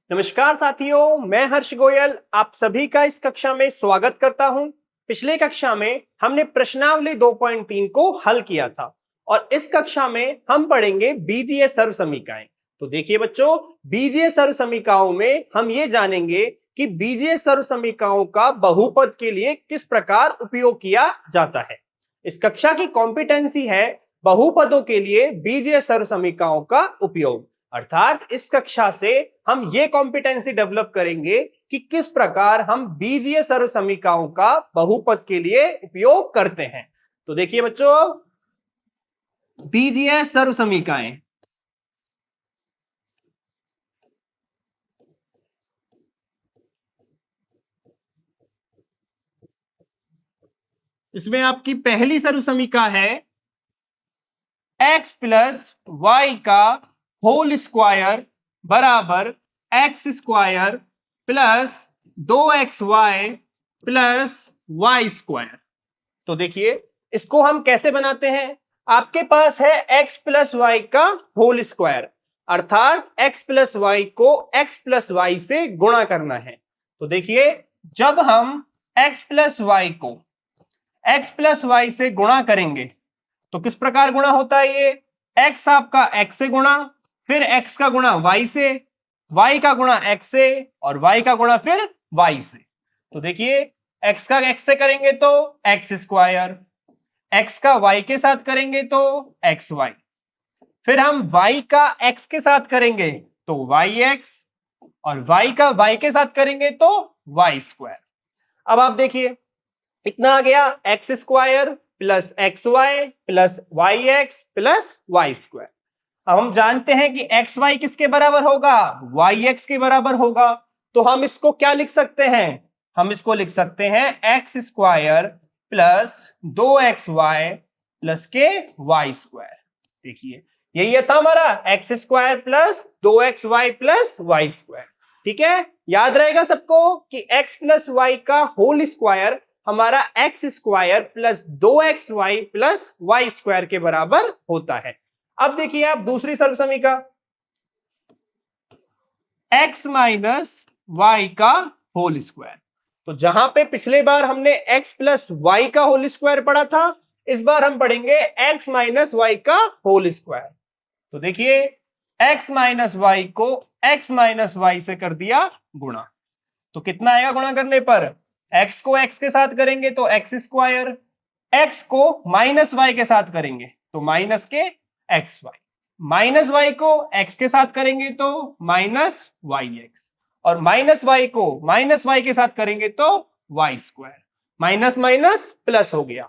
नमस्कार साथियों, मैं हर्ष गोयल आप सभी का इस कक्षा में स्वागत करता हूं। पिछले कक्षा में हमने प्रश्नावली 2.3 को हल किया था और इस कक्षा में हम पढ़ेंगे बीजीय सर्वसमीकाएं। तो देखिए बच्चों, बीजीय सर्वसमीकाओं में हम ये जानेंगे कि बीजीय सर्वसमीकाओं का बहुपद के लिए किस प्रकार उपयोग किया जाता है। इस कक्षा की कॉम्पिटेंसी है बहुपदों के लिए बीजीय सर्वसमीकाओं का उपयोग। अर्थात इस कक्षा से हम ये कॉम्पिटेंसी डेवलप करेंगे कि किस प्रकार हम बीजीय सर्वसमीकाओं का बहुपद के लिए उपयोग करते हैं। तो देखिए बच्चों, बीजीय सर्वसमीकाएं, इसमें आपकी पहली सर्वसमीका है x प्लस वाई का होल स्क्वायर बराबर x square plus 2xy plus Y square. तो देखिए इसको हम कैसे बनाते हैं। आपके पास है x प्लस वाई का होल स्क्वायर, अर्थात x प्लस वाई को x प्लस वाई से गुणा करना है। तो देखिए जब हम x प्लस वाई को x प्लस वाई से गुणा करेंगे तो किस प्रकार गुणा होता है ये, x आपका x से गुणा, फिर x का गुणा y से, y का गुणा x से और y का गुणा फिर y से। तो देखिए x का x से करेंगे तो x स्क्वायर, x का y के साथ करेंगे तो xy, फिर हम y का x के साथ करेंगे तो yx और y का y के साथ करेंगे तो y स्क्वायर। अब आप देखिए कितना आ गया, x square plus x y plus y x plus Y square. अब हम जानते हैं कि एक्स वाई किसके बराबर होगा, वाई एक्स के बराबर होगा। तो हम इसको क्या लिख सकते हैं, हम इसको लिख सकते हैं एक्स स्क्वायर प्लस 2xy प्लस के वाई स्क्वायर। देखिए यही था हमारा x square plus 2xy plus Y square. ठीक है, याद रहेगा सबको कि x प्लस वाई का होल स्क्वायर हमारा x square plus 2xy plus Y square के बराबर होता है। अब देखिए आप दूसरी सर्वसमीका x माइनस वाई का होल स्क्वायर। तो जहां पे पिछले बार हमने x प्लस वाई का होल स्क्वायर पढ़ा था, इस बार हम पढ़ेंगे x माइनस वाई का होल स्क्वायर। तो देखिए x माइनस वाई को x माइनस वाई से कर दिया गुणा, तो कितना आएगा गुणा करने पर, x को x के साथ करेंगे तो x स्क्वायर, x को माइनस वाई के साथ करेंगे तो माइनस के एक्स वाई, माइनस वाई को x के साथ करेंगे तो माइनस वाई एक्स और माइनस वाई को माइनस वाई के साथ करेंगे तो y square. Minus minus plus हो गया,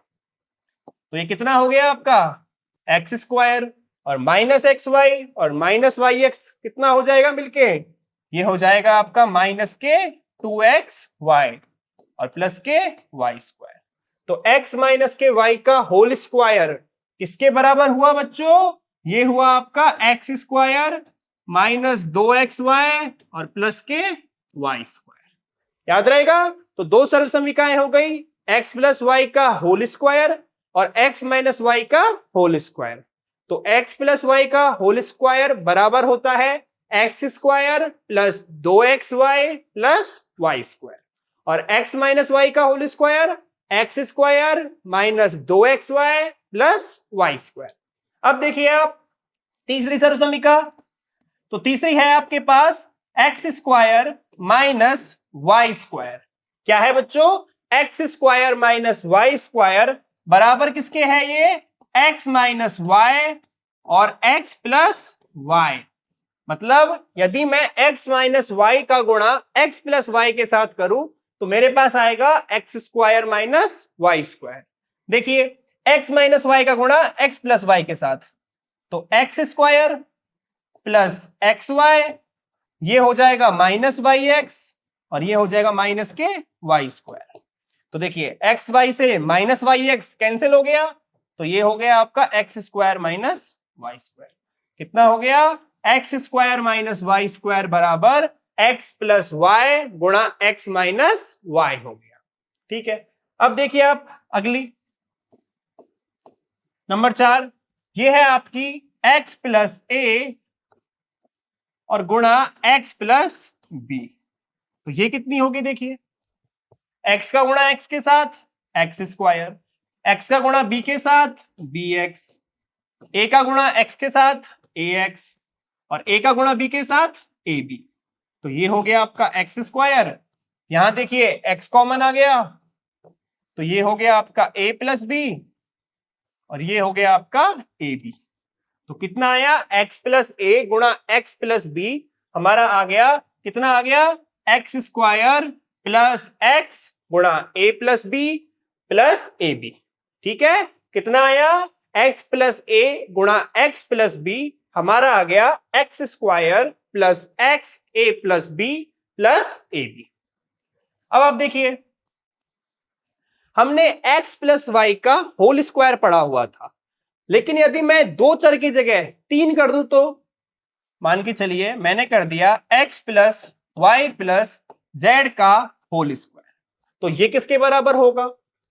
तो ये कितना हो गया आपका एक्स स्क्वायर और माइनस एक्स वाई और माइनस वाई एक्स कितना हो जाएगा मिलके, ये हो जाएगा आपका माइनस के 2xy और प्लस के वाई स्क्वायर। तो x माइनस के y का होल स्क्वायर किसके बराबर हुआ बच्चों, ये हुआ आपका एक्स स्क्वायर माइनस 2xy और प्लस के वाई स्क्वायर। याद रहेगा, तो दो सर्वसमीकाएं हो गई, x प्लस वाई का होल स्क्वायर और x माइनस वाई का होल स्क्वायर। तो x प्लस वाई का होल स्क्वायर बराबर होता है x square plus 2xy plus Y square और x माइनस वाई का whole square X square minus 2xy plus Y square. अब देखिए आप तीसरी सर्वसमीका, तो तीसरी है आपके पास X square minus Y square. क्या है बच्चों, X square minus Y square बराबर किसके है, ये एक्स माइनस वाई और एक्स प्लस वाई। मतलब यदि मैं x माइनस वाई का गुणा x प्लस वाई के साथ करूं तो मेरे पास आएगा x square minus Y square. देखिए x माइनस वाई का गुणा x प्लस वाई के साथ, तो x square plus x y, ये हो जाएगा माइनस वाई एक्स और ये हो जाएगा माइनस के वाई स्क्वायर। तो देखिए एक्स वाई से माइनस वाई एक्स कैंसिल हो गया, तो ये हो गया आपका x square minus Y square. कितना हो गया, x square minus Y square बराबर एक्स प्लस वाई गुणा एक्स माइनस वाई हो गया। ठीक है, अब देखिए आप अगली नंबर 4, ये है आपकी एक्स प्लस ए और गुणा एक्स प्लस बी। तो ये कितनी होगी देखिए, x का गुणा x के साथ एक्स स्क्वायर, x का गुणा b के साथ बी एक्स, a का गुणा x के साथ ए एक्स और a का गुणा b के साथ ए बी। तो ये हो गया आपका एक्स स्क्वायर। यहां देखिए x कॉमन आ गया, तो ये हो गया आपका a प्लस बी और ये हो गया आपका ए बी। तो कितना आया, x प्लस ए गुणा x प्लस बी, हमारा आ गया कितना आ गया, एक्स स्क्वायर प्लस एक्स गुणा A plus B plus A B. ठीक है, कितना आया, x प्लस ए गुणा x प्लस बी, हमारा आ गया x square plus x a plus B plus A b. अब आप देखिए, हमने x प्लस वाई का होल स्क्वायर पढ़ा हुआ था, लेकिन यदि मैं दो चर की जगह 3 कर दूं तो मान के चलिए मैंने कर दिया x plus y plus z का होल स्क्वायर, तो ये किसके बराबर होगा,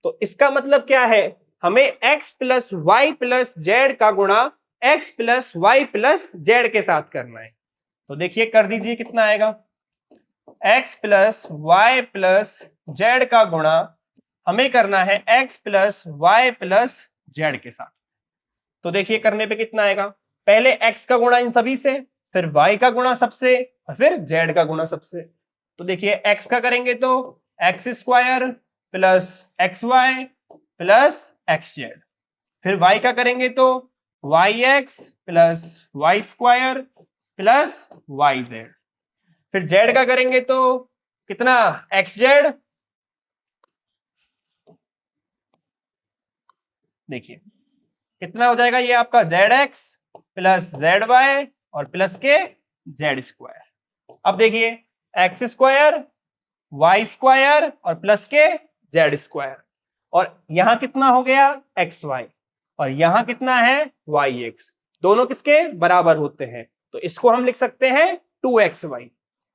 तो इसका मतलब क्या है, हमें x plus y plus z का गुणा x plus y plus z के साथ करना है। तो देखिए कर दीजिए कितना आएगा, x plus y plus z का गुणा हमें करना है x plus y plus z के साथ। तो देखिए करने पे कितना आएगा, पहले x का गुणा इन सभी से, फिर y का गुणा सबसे और फिर z का गुणा सबसे। तो देखिए x का करेंगे तो x square plus x y plus x z, फिर y का करेंगे तो y x plus Y square plus y z, फिर z का करेंगे तो कितना एक्स जेड, देखिए कितना हो जाएगा, ये आपका z x plus z y और प्लस के जेड स्क्वायर। अब देखिए एक्स स्क्वायर वाई स्क्वायर और प्लस के जेड स्क्वायर, और यहां कितना हो गया एक्स वाई और यहां कितना है वाई एक्स, दोनों किसके बराबर होते हैं, तो इसको हम लिख सकते हैं 2xy।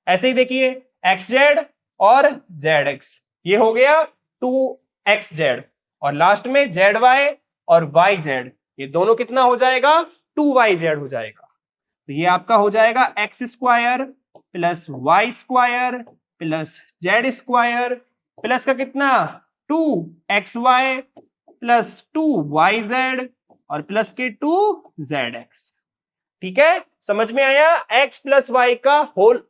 ऐसे ही देखिए एक्स जेड और जेड एक्स, ये हो गया 2xz और लास्ट में जेड वाई और वाई जेड, ये दोनों कितना हो जाएगा 2yz हो जाएगा। तो ये आपका हो जाएगा x square plus Y square plus z square plus का कितना 2xy प्लस 2yz और प्लस के 2zx। ठीक है, समझ में आया, x प्लस वाई का whole,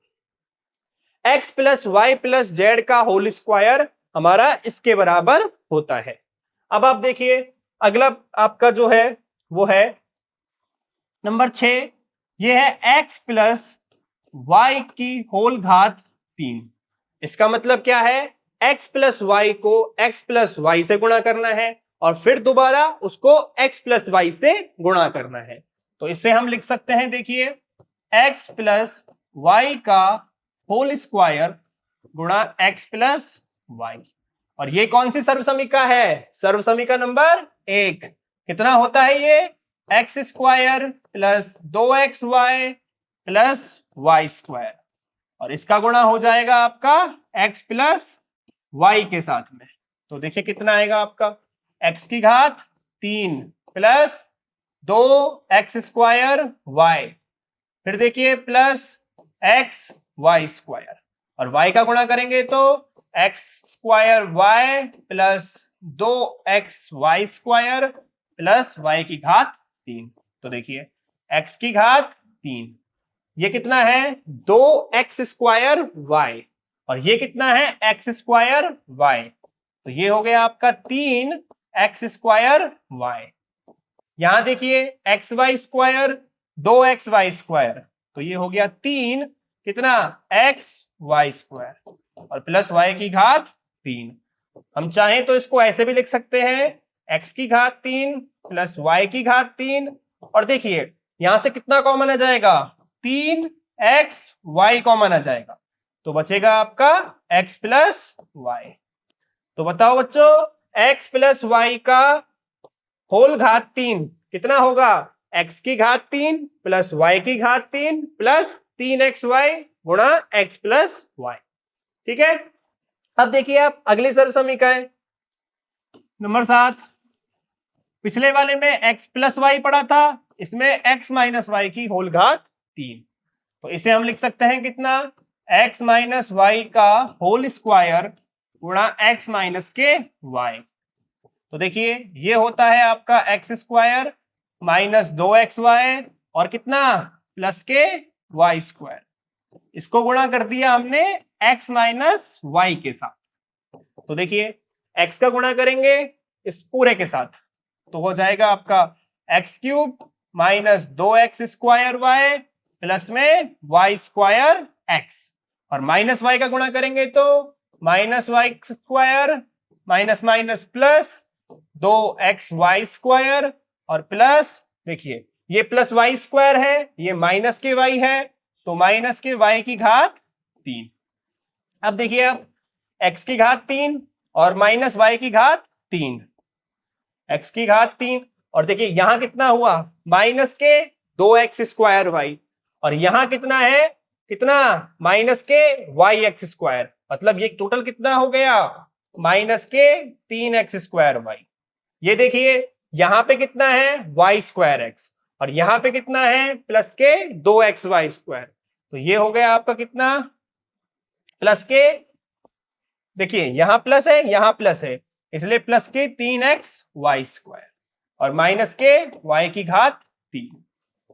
x plus y plus z का होल स्क्वायर हमारा इसके बराबर होता है। अब आप देखिए अगला आपका जो है वो है नंबर 6, ये है x प्लस वाई की होल घात 3। इसका मतलब क्या है, x प्लस वाई को x प्लस वाई से गुणा करना है और फिर दोबारा उसको x प्लस वाई से गुणा करना है। तो इससे हम लिख सकते हैं, देखिए x प्लस वाई का होल स्क्वायर गुणा x प्लस वाई, और ये कौन सी सर्वसमीका है, सर्वसमीका नंबर 1। कितना होता है ये, x square plus 2xy plus Y square, और इसका गुणा हो जाएगा आपका x प्लस वाई के साथ में। तो देखिए कितना आएगा आपका, x की घात 3 प्लस 2x स्क्वायर वाई, फिर देखिए प्लस x वाई स्क्वायर, और y का गुणा करेंगे तो x square y plus 2xy square plus y की घात 3। तो देखिए x की घात 3, ये कितना है 2x स्क्वायर y और ये कितना है x स्क्वायर y, तो ये हो गया आपका 3x स्क्वायर y। यहां देखिए x Y square 2xy square, तो ये हो गया 3 कितना x वाई स्क्वायर और प्लस y की घात 3। हम चाहें तो इसको ऐसे भी लिख सकते हैं x की घात 3 प्लस y की घात 3, और देखिए यहां से कितना कॉमन आ जाएगा 3xy कॉमन आ जाएगा, तो बचेगा आपका x प्लस वाई। तो बताओ बच्चों x प्लस वाई का होल घात 3 कितना होगा, x की घात 3 प्लस y की घात 3 प्लस 3xy गुणा x प्लस वाई। ठीक है, अब देखिए आप अगली सर्वसमीका है नंबर 7। पिछले वाले में x प्लस वाई पढ़ा था, इसमें x माइनस वाई की होल घात 3, तो इसे हम लिख सकते हैं कितना एक्स माइनस वाई का होल स्क्वायर गुणा एक्स माइनस के वाई। तो देखिए ये होता है आपका एक्स स्क्वायर माइनस 2xy और कितना प्लस के वाई स्क्वायर। इसको गुणा कर दिया हमने x माइनस वाई के साथ। तो देखिए x का गुणा करेंगे इस पूरे के साथ तो हो जाएगा आपका x cube minus 2x² y plus में वाई स्क्वायर x और माइनस वाई का गुणा करेंगे तो minus Y square minus minus plus 2xy² और प्लस देखिए ये प्लस वाई स्क्वायर है ये माइनस के वाई है तो माइनस के वाई की घात 3। अब देखिए अब x की घात 3 और माइनस वाई की घात 3, x की घात 3 और देखिए यहां कितना हुआ माइनस के 2x² y और यहां कितना है कितना माइनस के yx², मतलब ये टोटल कितना हो गया माइनस के 3x² y। ये देखिए यहां पे कितना है y² x और यहां पे कितना है प्लस के 2xy²। तो ये हो गया आपका कितना प्लस के देखिए यहां प्लस है यहां प्लस है इसलिए प्लस के 3xy² और माइनस के y की घात 3।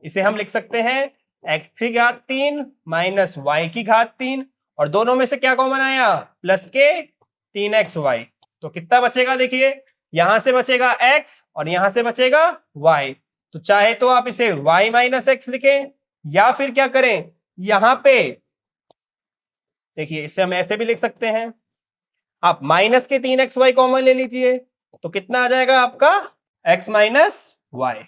इसे हम लिख सकते हैं x की घात 3 माइनस y की घात 3 और दोनों में से क्या कॉमन आया प्लस के 3xy। तो कितना बचेगा देखिए यहां से बचेगा x और यहां से बचेगा y। तो चाहे तो आप इसे y माइनस एक्स लिखें या फिर क्या करें यहां पे देखिए इसे हम ऐसे भी लिख सकते हैं आप माइनस के 3xy कॉमन ले लीजिए तो कितना आ जाएगा आपका x माइनस वाई।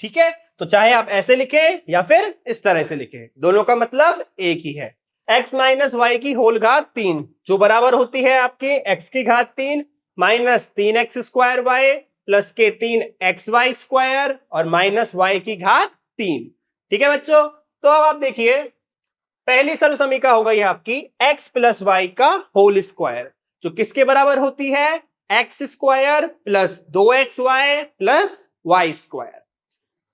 ठीक है तो चाहे आप ऐसे लिखें या फिर इस तरह से लिखें दोनों का मतलब एक ही है x माइनस वाई की होल घात 3 जो बराबर होती है आपकी x की घात 3 माइनस 3x² y प्लस के 3xy² और माइनस y की घात 3। ठीक है बच्चों तो अब आप देखिए पहली सर्व समीका हो गई आपकी x प्लस वाई का होल स्क्वायर जो किसके बराबर होती है x² plus 2xy plus y²।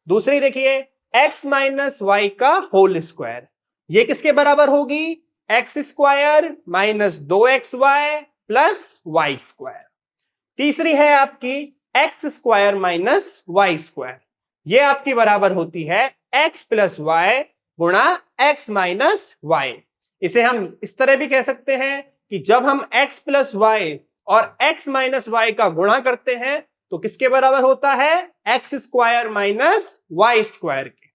दूसरी देखिए x माइनस वाई का होल स्क्वायर ये किसके बराबर होगी x² minus 2xy plus y²। तीसरी है आपकी x² माइनस y² ये आपकी बराबर होती है x प्लस वाई गुणा x माइनस वाई। इसे हम इस तरह भी कह सकते हैं कि जब हम x प्लस वाई और x माइनस वाई का गुणा करते हैं तो किसके बराबर होता है x² माइनस y² के।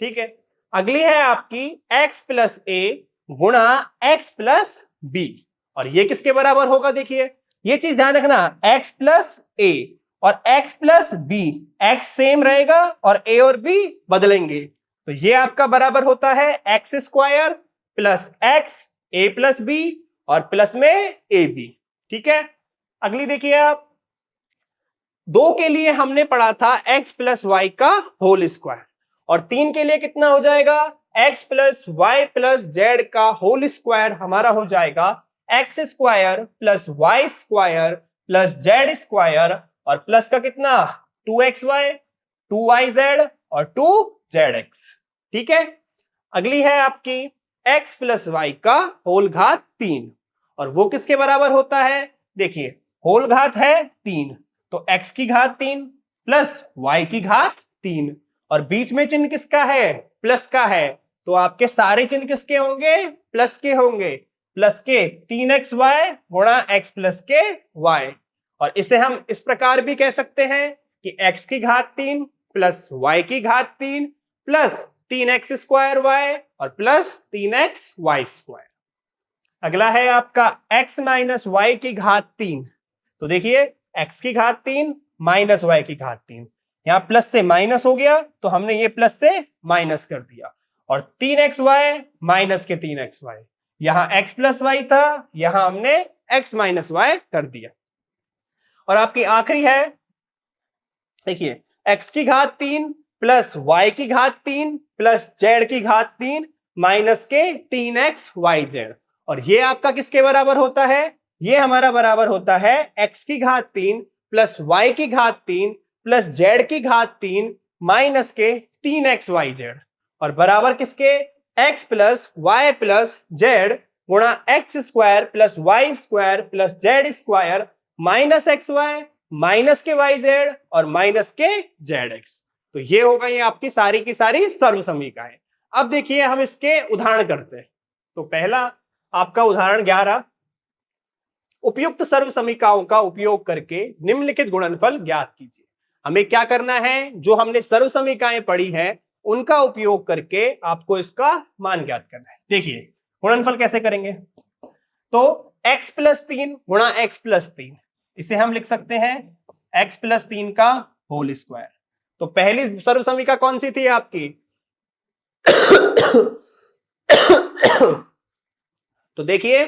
ठीक है अगली है आपकी x प्लस a गुणा x प्लस b और ये किसके बराबर होगा देखिए ये चीज ध्यान रखना x प्लस a और x plus b x same रहेगा और a और b बदलेंगे तो ये आपका बराबर होता है x² plus x a plus b और प्लस में ए बी। ठीक है अगली देखिए आप 2 के लिए हमने पढ़ा था x प्लस वाई का होल स्क्वायर और 3 के लिए कितना हो जाएगा x plus y plus z का होल स्क्वायर हमारा हो जाएगा x² plus y² plus z² और प्लस का कितना 2xy 2yz और 2zx। ठीक है अगली है आपकी x प्लस वाई का होल घात 3 और वो किसके बराबर होता है देखिए होल घात है 3 तो x की घात 3 प्लस y की घात 3 और बीच में चिन्ह किसका है प्लस का है तो आपके सारे चिन्ह किसके होंगे प्लस के होंगे प्लस के 3xy गुणा x प्लस के y। और इसे हम इस प्रकार भी कह सकते हैं कि x की घात 3 प्लस y की घात 3 प्लस 3x² y और प्लस 3xy²। अगला है आपका x माइनस वाई की घात 3 तो देखिए x की घात 3 माइनस वाई की घात 3 यहां प्लस से माइनस हो गया तो हमने ये प्लस से माइनस कर दिया और 3xy माइनस के 3xy यहां x प्लस वाई था यहां हमने x माइनस वाई कर दिया। और आपकी आखिरी है देखिए x की घात 3 प्लस y की घात 3 प्लस z की घात 3 माइनस के 3xyz और ये आपका किसके बराबर होता है ये हमारा बराबर होता है x की घात 3 प्लस y की घात 3 प्लस z की घात 3 माइनस के 3xyz और बराबर किसके x प्लस y प्लस z गुणा x square plus Y square plus z square minus x y minus के वाई जेड और माइनस के जेड एक्स। तो ये होगा ये आपकी सारी की सारी सर्व समीकरणाएं। अब देखिए हम इसके उदाहरण करते हैं। तो पहला आपका उदाहरण 11, उपयुक्त सर्व समीकरणों का उपयोग करके निम्नलिखित गुणनफल ज्ञात कीजिए। हमें क्या करना है, जो हमने सर्व समीकरणाएं पढ़ी है उनका उपयोग करके आपको इसका मान ज्ञात करना है। देखिए गुणनफल कैसे करेंगे, तो x प्लस 3 गुणा x प्लस 3, इसे हम लिख सकते हैं x प्लस 3 का होल स्क्वायर। तो पहली सर्व समीकरण कौन सी थी आपकी तो देखिए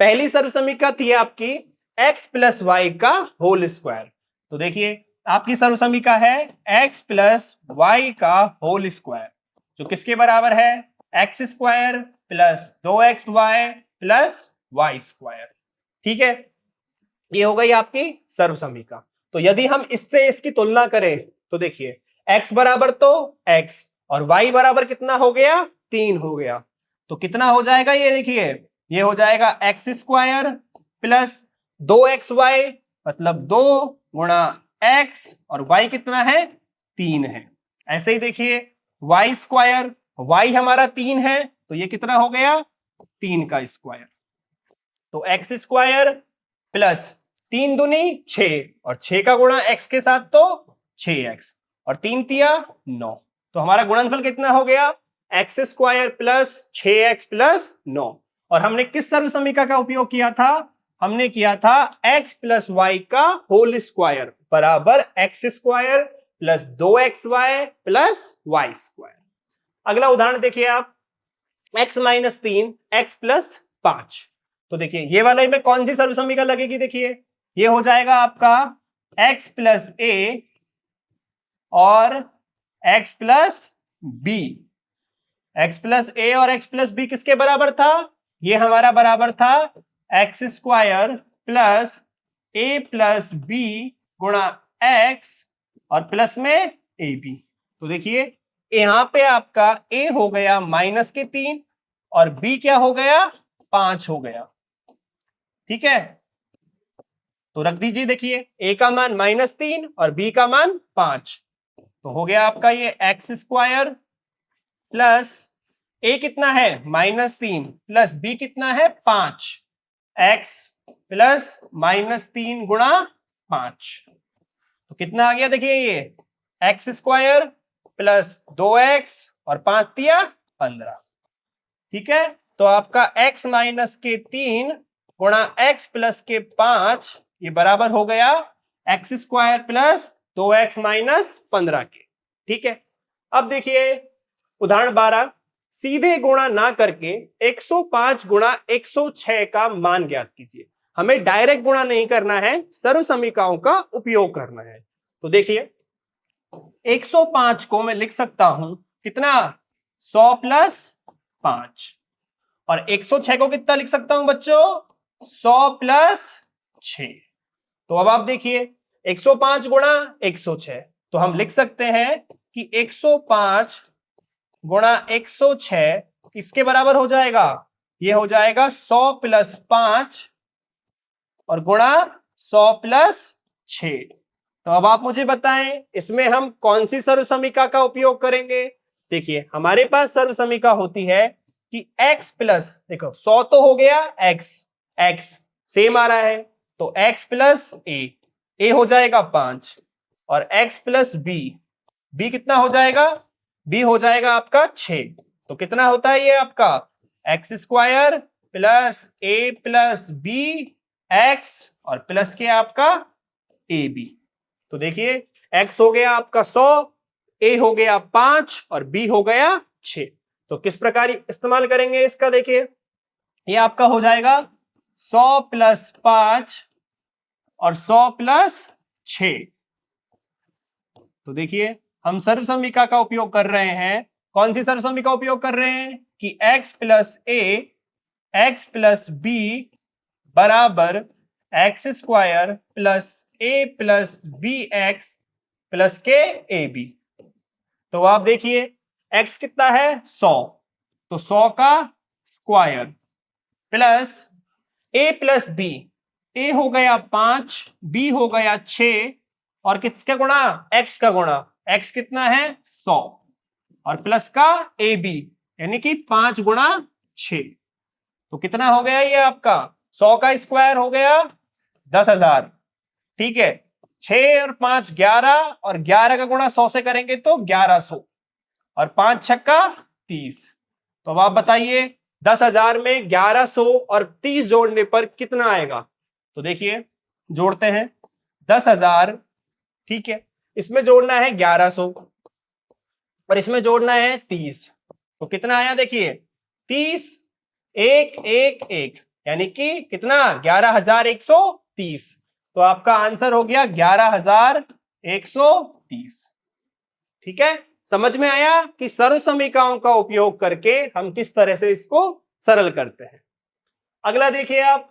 पहली सर्व समीकरण थी आपकी x प्लस वाई का होल स्क्वायर। तो देखिए आपकी सर्व समीकरण है x प्लस वाई का होल स्क्वायर, जो किसके बराबर है, x square plus 2xy plus Y square. ठीक है, ये हो गई आपकी सर्व समीकरण। तो यदि हम इससे इसकी तुलना करें तो देखिए x बराबर तो x और y बराबर कितना हो गया, 3 हो गया। तो कितना हो जाएगा, ये देखिए ये हो जाएगा एक्स स्क्वायर प्लस 2xy, मतलब 2 गुणा x और y कितना है, 3 है। ऐसे ही देखिए y स्क्वायर, y हमारा 3 है तो ये कितना हो गया, 3 का स्क्वायर। तो एक्स स्क्वायर प्लस 3 दूनी 6 और 6 का गुणा x के साथ तो 6x और 3 तिया 9। तो हमारा गुणनफल कितना हो गया, x square plus 6x plus 9। और हमने किस सर्व समीकरण का उपयोग किया था, हमने किया था x प्लस वाई का होल स्क्वायर बराबर x square plus 2xy plus Y square. अगला उदाहरण देखिए आप, x माइनस 3 x प्लस 5। तो देखिए ये वाला में कौन सी सर्व समीकरण लगेगी, देखिए ये हो जाएगा आपका x प्लस ए और x plus B. x plus A और x प्लस बी किसके बराबर था, ये हमारा बराबर था x square plus a plus b गुणा x और प्लस में ए बी। तो देखिए यहां पे आपका a हो गया माइनस के 3 और b क्या हो गया, 5 हो गया। ठीक है, तो रख दीजिए, देखिए a का मान -3 और b का मान 5। तो हो गया आपका ये एक्स स्क्वायर प्लस a कितना है -3 प्लस b कितना है 5, x प्लस -3 गुणा 5। तो कितना आ गया, देखिए ये एक्स स्क्वायर प्लस 2x और 5 तिया 15। ठीक है, तो आपका x माइनस के 3 गुणा x प्लस के 5 ये बराबर हो गया x square plus 2x minus 15 के। ठीक है, अब देखिए उदाहरण 12, सीधे गुणा ना करके 105 गुणा 106 का मान ज्ञात कीजिए। हमें डायरेक्ट गुणा नहीं करना है, सर्व समीकरणों का उपयोग करना है। तो देखिए 105 को मैं लिख सकता हूं कितना, 100 प्लस 5 और 106 को कितना लिख सकता हूं बच्चों, 100 प्लस 6। तो अब आप देखिए 105 गुणा 106, तो हम लिख सकते हैं कि 105 गुणा 106 किसके बराबर हो जाएगा, ये हो जाएगा 100 प्लस 5 और गुणा 100 प्लस 6। तो अब आप मुझे बताएं इसमें हम कौन सी सर्व समीकरण का उपयोग करेंगे। देखिए हमारे पास सर्व समीकरण होती है कि x प्लस, देखो 100 तो हो गया x सेम आ रहा है, तो x प्लस ए हो जाएगा 5 और x प्लस बी कितना हो जाएगा, b हो जाएगा आपका 6। तो कितना होता है ये आपका x square plus a plus B x और प्लस के आपका ए बी। तो देखिए x हो गया आपका 100, a हो गया 5 और b हो गया 6। तो किस प्रकार इस्तेमाल करेंगे इसका, देखिए ये आपका हो जाएगा 100 प्लस 5 और 100 प्लस 6। तो देखिए हम सर्व समीकरण का उपयोग कर रहे हैं, कौन सी सर्व समीकरण का उपयोग कर रहे हैं कि x plus a x plus B बराबर x square plus a plus B x plus के ए बी। तो आप देखिए x कितना है 100, तो 100 का square plus a plus B, A हो गया 5, बी हो गया 6 और किसका गुणा, x का गुणा, x कितना है 100 और प्लस का ए बी यानी कि 5 गुणा 6, तो कितना हो गया ये आपका 100 का स्क्वायर हो गया 10,000। ठीक है, 6 और 5 11 और 11 का गुणा 100 से करेंगे तो 1100 और 5 छक्का 30। तो अब आप बताइए 10,000 में 1100 और 30 जोड़ने पर कितना आएगा। तो देखिए जोड़ते हैं 10,000, ठीक है, इसमें जोड़ना है 1100 और इसमें जोड़ना है 30, तो कितना आया देखिए 30 1 1 1 यानी कि कितना 11,130। तो आपका आंसर हो गया 11,130। ठीक है, समझ में आया कि सर्व समीकरणों का उपयोग करके हम किस तरह से इसको सरल करते हैं। अगला देखिए आप,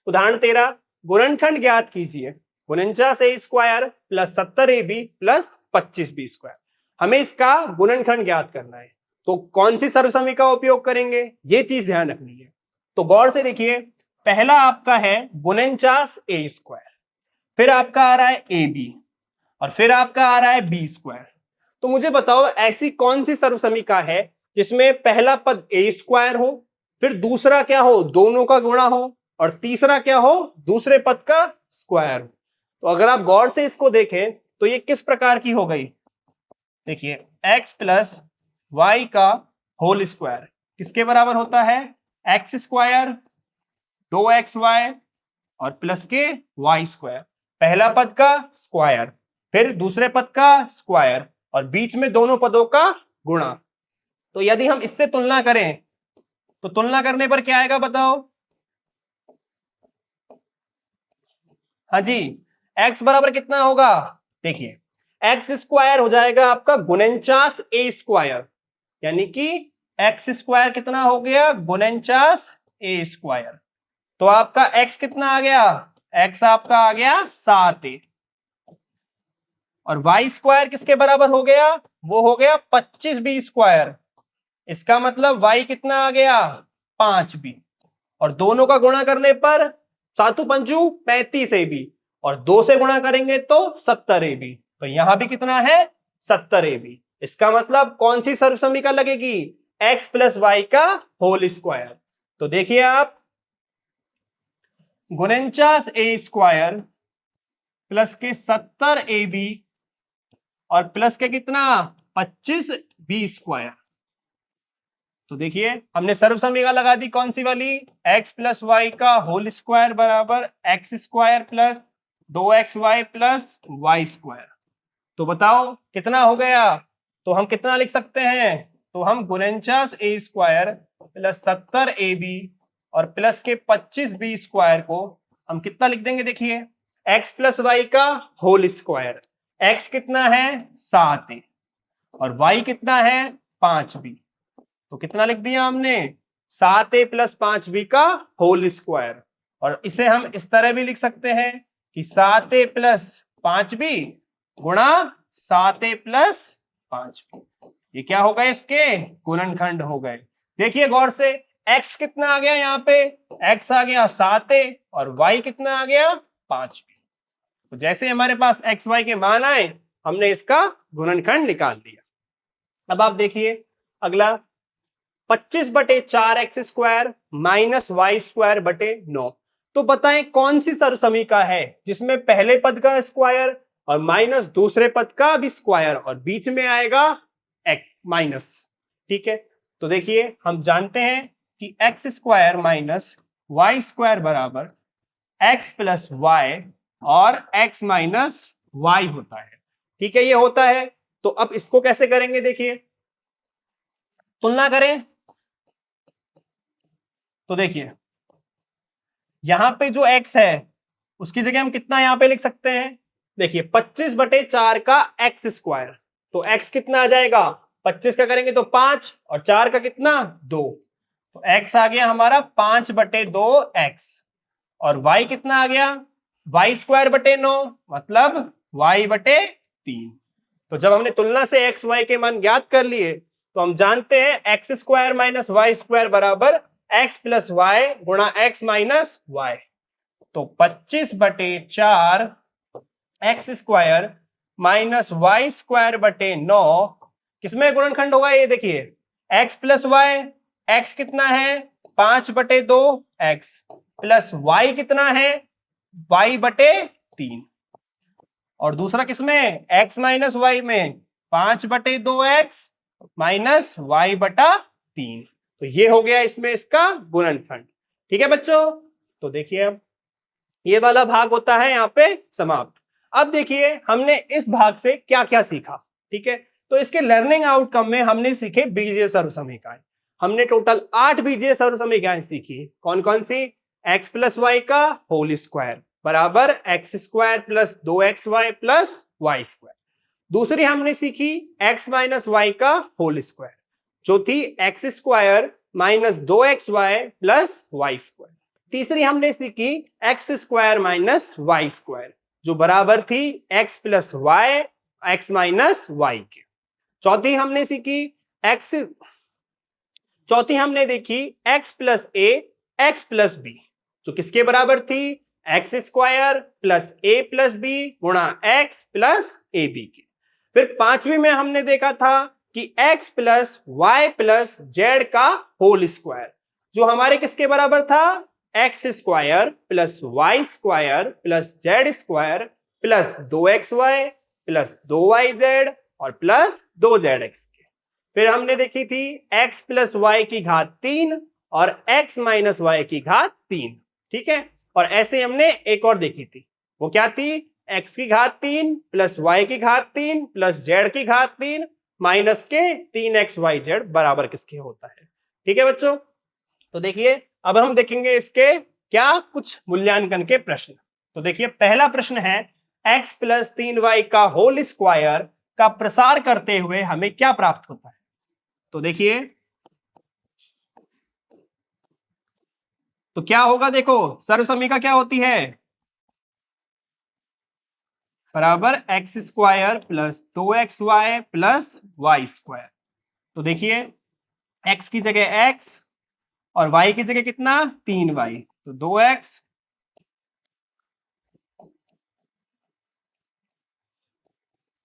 उदाहरण 13, गुणनखंड ज्ञात कीजिए 49a square plus 70ab plus 25b square. हमें इसका गुणनखंड ज्ञात करना है, तो कौन सी सर्व समीकरण का उपयोग करेंगे ये चीज ध्यान रखनी है। तो गौर से देखिए, पहला आपका है 49a स्क्वायर, फिर आपका आ रहा है ab और फिर आपका आ रहा है b स्क्वायर। तो मुझे बताओ ऐसी कौन सी सर्व समीकरण है जिसमें पहला पद a स्क्वायर हो, फिर दूसरा क्या हो दोनों का गुणा हो और तीसरा क्या हो दूसरे पद का स्क्वायर हो। तो अगर आप गौर से इसको देखें तो ये किस प्रकार की हो गई, देखिए x प्लस वाई का होल स्क्वायर किसके बराबर होता है, एक्स स्क्वायर 2xy और प्लस के वाई स्क्वायर, पहला पद का स्क्वायर फिर दूसरे पद का स्क्वायर और बीच में दोनों पदों का गुणा। तो यदि हम इससे तुलना करें तो तुलना करने पर क्या आएगा बताओ, हाँ जी, x बराबर कितना होगा, देखिए एक्स स्क्वायर हो जाएगा आपका 49a स्क्वायर, यानी कि एक्स स्क्वायर कितना हो गया 49a स्क्वायर। तो आपका x कितना आ गया, x आपका आ गया 7a और y स्क्वायर किसके बराबर हो गया, वो हो गया 25b स्क्वायर। इसका मतलब y कितना आ गया 5b और दोनों का गुणा करने पर 7 पंचू 35ab और 2 से गुणा करेंगे तो 70ab। तो यहां भी कितना है 70ab। इसका मतलब कौन सी सर्व समीकरण लगेगी, x प्लस वाई का होल स्क्वायर। तो देखिए आप 49a स्क्वायर प्लस के 70ab और प्लस के कितना 25b स्क्वायर। तो देखिए हमने सर्व समीकरण लगा दी कौन सी वाली, x प्लस वाई का होल स्क्वायर बराबर x square plus 2xy plus Y square. तो बताओ कितना हो गया, तो हम कितना लिख सकते हैं, तो हम 49a स्क्वायर प्लस 70ab और प्लस के 25b स्क्वायर को हम कितना लिख देंगे, देखिए x प्लस वाई का होल स्क्वायर, x कितना है 7a और y कितना है 5b। तो कितना लिख दिया हमने 7a प्लस 5b का होल स्क्वायर। और इसे हम इस तरह भी लिख सकते हैं कि 7a प्लस 5b गुणा 7a प्लस 5b। ये क्या हो गए, इसके गुणनखंड हो गए। देखिए गौर से x कितना आ गया, यहाँ पे x आ गया 7a और y कितना आ गया 5b। तो जैसे हमारे पास x y के मान आए हमने इसका गुणनखंड निकाल दिया। अब आप देखिए अगला 25/4x square minus Y square बटे 9। तो बताएं कौन सी सर्व समीकरण है जिसमें पहले पद का स्क्वायर और माइनस दूसरे पद का भी स्क्वायर और बीच में आएगा x माइनस। ठीक है, तो देखिए हम जानते हैं कि x square minus Y square बराबर एक्स प्लस वाई और एक्स माइनस वाई होता है। ठीक है, ये होता है। तो अब इसको कैसे करेंगे, देखिए तुलना करें तो देखिए यहां पे जो x है उसकी जगह हम कितना यहां पे लिख सकते हैं, देखिए 25/4 का एक्स स्क्वायर। तो x कितना आ जाएगा, 25 का करेंगे तो 5 और 4 का कितना 2, तो x आ गया हमारा 5/2x और y कितना आ गया वाई स्क्वायर बटे 9 मतलब y/3। तो जब हमने तुलना से x y के मान ज्ञात कर लिए तो हम जानते हैं x square minus Y square बराबर x प्लस वाई गुणा x माइनस वाई। तो 25/4 x square minus Y square बटे 9 किसमें गुणनखंड होगा? ये देखिए x प्लस वाई, x कितना है 5/2 x प्लस y कितना है y बटे 3, और दूसरा किसमें x माइनस वाई में 5/2 x माइनस वाई बटा 3। तो ये हो गया इसमें इसका गुणनखंड। ठीक है बच्चों, तो देखिए अब ये वाला भाग होता है यहाँ पे समाप्त। अब देखिए हमने इस भाग से क्या क्या सीखा। ठीक है, तो इसके लर्निंग आउटकम में हमने सीखे बीजीय सर्वसमीकरण। हमने टोटल 8 बीजीय सर्वसमीकरण सीखी। कौन कौन सी? x प्लस वाई का होल स्क्वायर बराबर x square plus 2xy plus Y square. दूसरी हमने सीखी x माइनस वाई का होल स्क्वायर जो थी x square minus 2xy plus Y square. तीसरी हमने सीखी x square minus Y square जो बराबर थी x plus y x minus y के। चौथी हमने देखी x plus a x plus b जो किसके बराबर थी? X square plus a plus b गुणा एक्स प्लस ए बी के। फिर पांचवी में हमने देखा था कि x plus y plus z का होल स्क्वायर जो हमारे किसके बराबर था? X square plus Y square plus z square plus 2xy plus 2yz और प्लस 2zx के। फिर हमने देखी थी x प्लस वाई की घात 3 और x माइनस वाई की घात 3। ठीक है, और ऐसे हमने एक और देखी थी, वो क्या थी? x की घात 3 प्लस y की घात 3 प्लस z की घात 3 माइनस के 3xyz बराबर किसके होता है। ठीक है बच्चों, तो देखिए अब हम देखेंगे इसके क्या कुछ मूल्यांकन के प्रश्न। तो देखिए पहला प्रश्न है x प्लस 3y का होल स्क्वायर का प्रसार करते हुए हमें क्या प्राप्त होता है? तो देखिए तो क्या होगा? देखो सर्वसमीका क्या होती है? बराबर x square plus 2xy plus Y square. तो देखिए x की जगह x और y की जगह कितना? 3y, तो 2x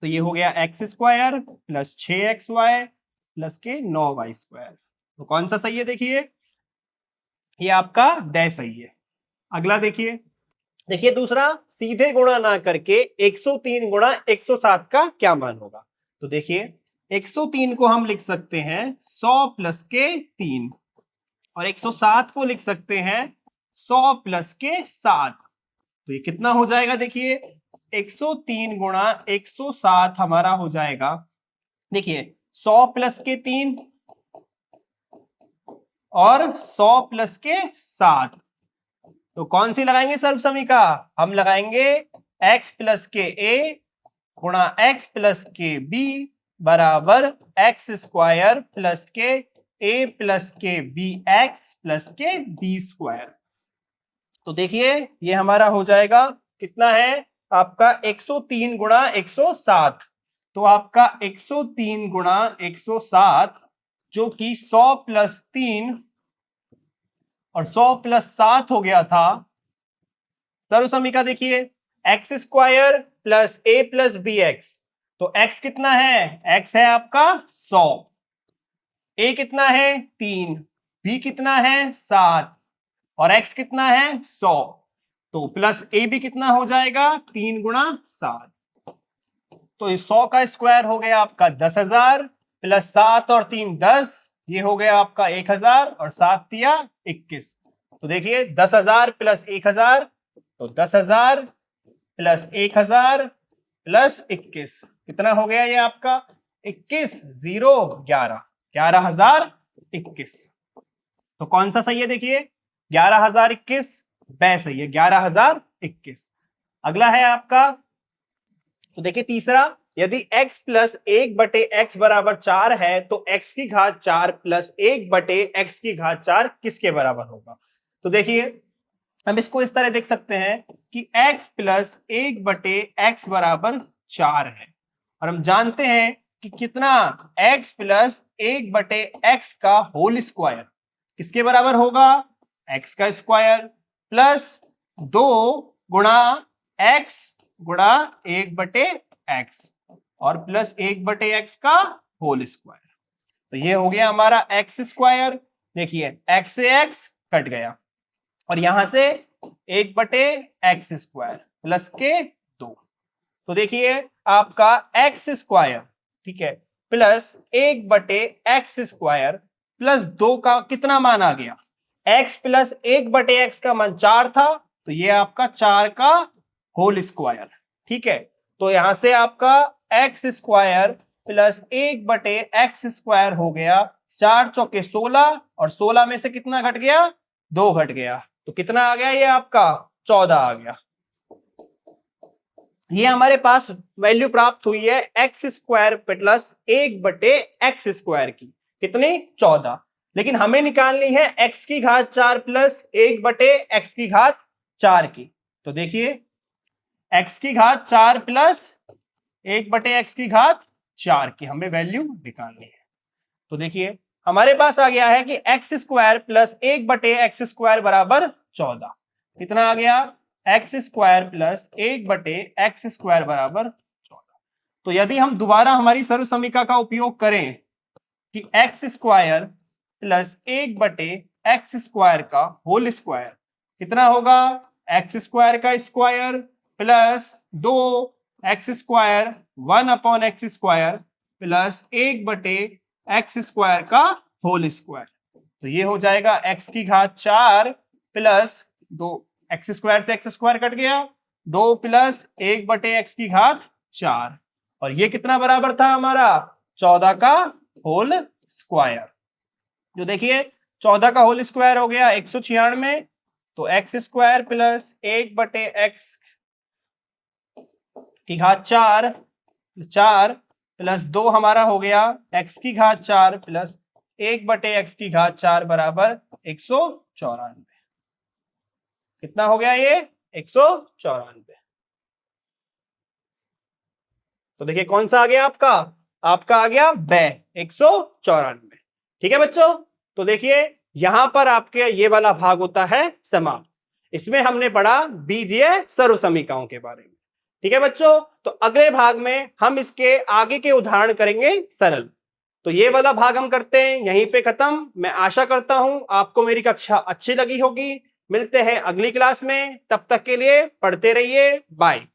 तो ये हो गया x square plus 6xy plus के 9y स्क्वायर। तो कौन सा सही है? देखिए ये आपका द सही है। अगला देखिए दूसरा, सीधे गुणा ना करके 103 गुणा 107 का क्या मान होगा? तो देखिए 103 को हम लिख सकते हैं 100 प्लस के 3 और 107 को लिख सकते हैं 100 प्लस के 7। तो ये कितना हो जाएगा? देखिए 103 गुणा 107 हमारा हो जाएगा, देखिए 100 प्लस के 3 और 100 प्लस के 7। तो कौन सी लगाएंगे सर्वसमीका? हम लगाएंगे x प्लस के a गुणा x प्लस के b बराबर एक्स स्क्वायर प्लस के a प्लस के बी एक्स प्लस के b स्क्वायर। तो देखिए ये हमारा हो जाएगा कितना है आपका 103 गुणा 107। तो आपका 103 गुणा 107 जो कि 100 प्लस 3 और 100 प्लस 7 हो गया था। सर्वसमीका देखिए x square plus a plus B x. तो x कितना है? x है आपका 100, a कितना है 3, b कितना है 7 और x कितना है 100। तो प्लस ए बी कितना हो जाएगा? 3 गुणा 7। तो इस 100 का स्क्वायर हो गया आपका 10,000 प्लस 7 और 3 10, ये हो गया आपका 1,000 और 7 दिया 21। तो देखिए 10,000 प्लस 1,000 तो 10,000 प्लस 1,000 प्लस 21 कितना हो गया? ये आपका 21 0 11 11,021। तो कौन सा सही है? देखिए 11,021 ब सही है, 11,021। अगला है आपका, तो देखिए तीसरा, यदि x प्लस 1/x बराबर 4 है तो x की घात 4 प्लस 1/x की घात 4 किसके बराबर होगा? तो देखिए हम इसको इस तरह देख सकते हैं कि x प्लस 1/x बराबर 4 है और हम जानते हैं कि कितना x प्लस 1/x का होल स्क्वायर किसके बराबर होगा, एक्स का स्क्वायर प्लस 2 गुणा एक्स गुणा 1/x और प्लस 1/x का होल स्क्वायर। तो ये हो गया हमारा एक्स स्क्वायर। देखिए एक्स से एक्स कट गया और यहां से 1/x स्क्वायर प्लस के 2। तो देखिए आपका एक्स स्क्वायर, ठीक है, प्लस 1/x स्क्वायर प्लस 2 का कितना मान आ गया, x प्लस 1/x का मान 4 था, तो ये आपका 4 का होल स्क्वायर। ठीक है, तो यहां से आपका x square plus 1/x square हो गया 4 चौके 16 और 16 में से कितना घट गया, 2 घट गया, तो कितना आ गया, ये आपका 14 आ गया। ये हमारे पास वैल्यू प्राप्त हुई है x square plus 1/x square की, कितनी, 14। लेकिन हमें निकालनी है x की घात 4 प्लस 1/x की घात 4 की। तो देखिए x की घात 4 प्लस 1/x की घात 4 की हमें वैल्यू निकालनी है। तो देखिए हमारे पास आ गया है कि x square plus 1/x square बराबर 14। कितना आ गया, x square plus 1/x square बराबर 14। तो यदि हम दोबारा हमारी सर्व समीकरण का उपयोग करें कि x square plus 1/x square का होल स्क्वायर कितना होगा, एक्स स्क्वायर का square plus 2x square 1/x square plus 1/x square का होल स्क्वायर। तो ये हो जाएगा x की घात 4 प्लस 2, एक्स स्क्वायर से एक्स स्क्वायर कट गया, 2 प्लस 1/x की घात 4 और ये कितना बराबर था हमारा, 14 का होल स्क्वायर। जो देखिए 14 का होल स्क्वायर हो गया 196, तो एक्स स्क्वायर प्लस 1/x की घात 4 प्लस 2 हमारा हो गया x की घात 4 प्लस 1/x की घात 4 बराबर 194। कितना हो गया ये, 194। तो देखिए कौन सा आ गया आपका आ गया ब 194। ठीक है बच्चों, तो देखिए यहां पर आपके ये वाला भाग होता है समाप्त। इसमें हमने पढ़ा बीजीय सर्व समीकरणों के बारे में। ठीक है बच्चों, तो अगले भाग में हम इसके आगे के उदाहरण करेंगे सरल। तो ये वाला भाग हम करते हैं यहीं पे खत्म। मैं आशा करता हूं आपको मेरी कक्षा अच्छी लगी होगी। मिलते हैं अगली क्लास में, तब तक के लिए पढ़ते रहिए, बाय।